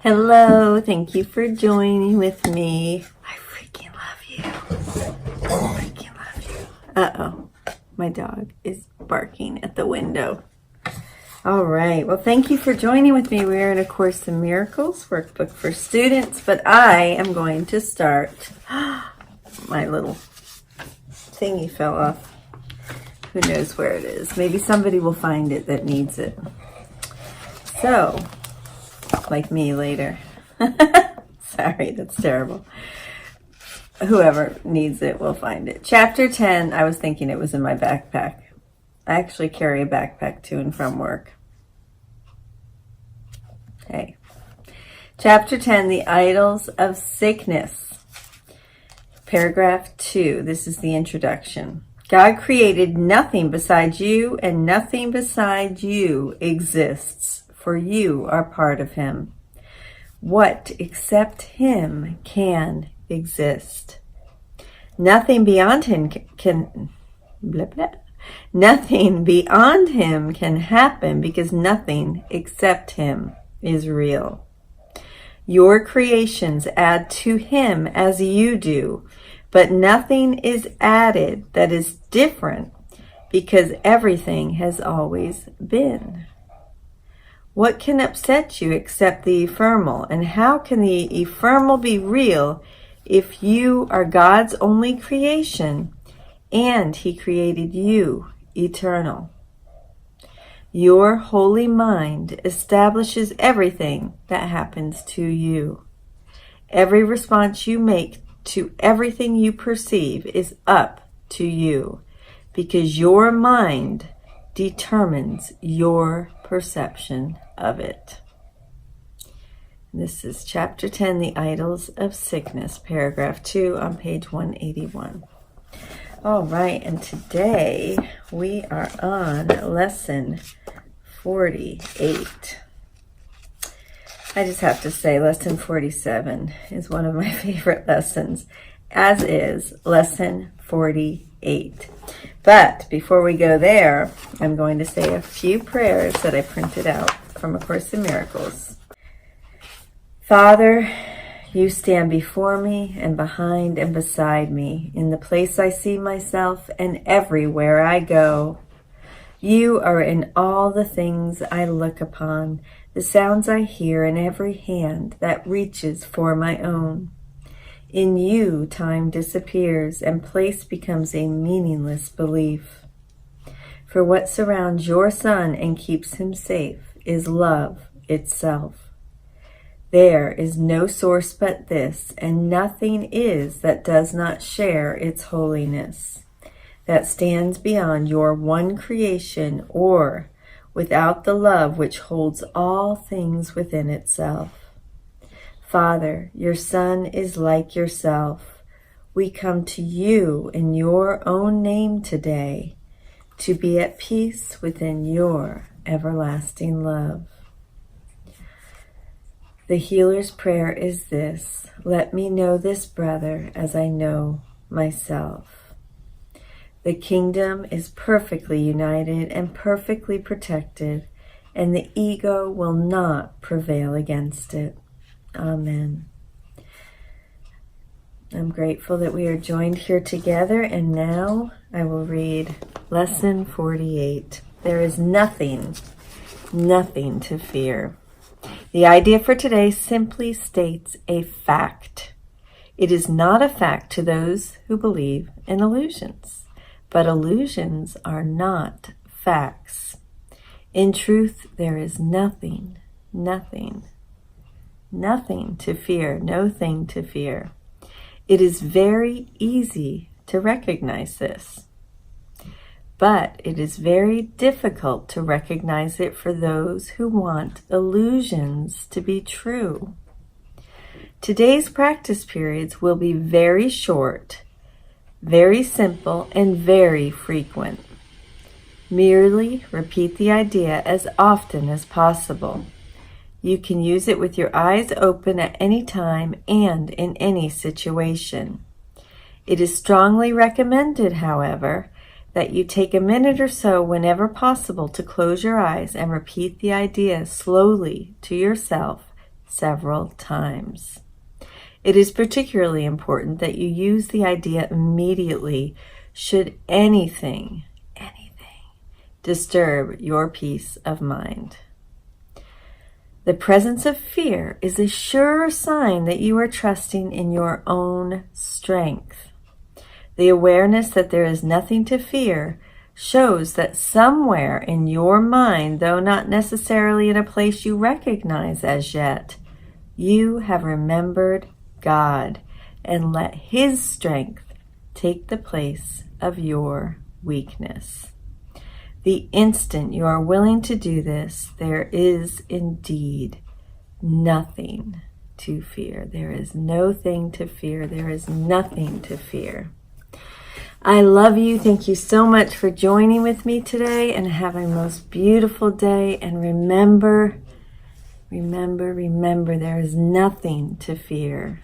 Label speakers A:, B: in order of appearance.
A: Hello, thank you for joining with me. I freaking love you. I freaking love you. Uh-oh, my dog is barking at the window. All right, well, thank you for joining with me. We're in A Course in Miracles workbook for students, but I am going to start. My little thingy fell off. Who knows where it is? Maybe somebody will find it that needs it. So, like me later. Sorry, that's terrible. Whoever needs it will find it. Chapter 10, I was thinking it was in my backpack. I actually carry a backpack to and from work. Hey. Chapter 10, The Idols of Sickness. Paragraph 2, this is the introduction. God created nothing besides you, and nothing beside you exists, for you are part of him. What except him can exist? Nothing beyond him can blah, blah. Nothing beyond him can happen because nothing except him is real. Your creations add to him as you do, but nothing is added that is different because everything has always been. What can upset you except the ephemeral? And how can the ephemeral be real if you are God's only creation and he created you eternal? Your holy mind establishes everything that happens to you. Every response you make to everything you perceive is up to you, because your mind determines your perception of it. This is Chapter 10, The Idols of Sickness, Paragraph 2 on page 181. All right, and today we are on Lesson 48. I just have to say, Lesson 47 is one of my favorite lessons, as is Lesson 48. But before we go there, I'm going to say a few prayers that I printed out from A Course in Miracles. Father, you stand before me and behind and beside me, in the place I see myself and everywhere I go. You are in all the things I look upon, the sounds I hear, in every hand that reaches for my own. In you, time disappears and place becomes a meaningless belief. For what surrounds your Son and keeps him safe is love itself. There is no source but this, and nothing is that does not share its holiness, that stands beyond your one creation or without the love which holds all things within itself. Father, your Son is like yourself. We come to you in your own name today to be at peace within your everlasting love. The healer's prayer is this: let me know this brother as I know myself. The kingdom is perfectly united and perfectly protected, and the ego will not prevail against it. Amen. I'm grateful that we are joined here together, and now I will read Lesson 48. There is nothing to fear. The idea for today simply states a fact. It is not a fact to those who believe in illusions, but illusions are not facts. In truth, there is nothing to fear, no thing to fear. It is very easy to recognize this, but it is very difficult to recognize it for those who want illusions to be true. Today's practice periods will be very short, very simple, and very frequent. Merely repeat the idea as often as possible. You can use it with your eyes open at any time and in any situation. It is strongly recommended, however, that you take a minute or so whenever possible to close your eyes and repeat the idea slowly to yourself several times. It is particularly important that you use the idea immediately should anything disturb your peace of mind. The presence of fear is a sure sign that you are trusting in your own strength. The awareness that there is nothing to fear shows that somewhere in your mind, though not necessarily in a place you recognize as yet, you have remembered God and let His strength take the place of your weakness. The instant you are willing to do this, there is indeed nothing to fear. There is no thing to fear. There is nothing to fear. I love you. Thank you so much for joining with me today, and have a most beautiful day. And remember, there is nothing to fear.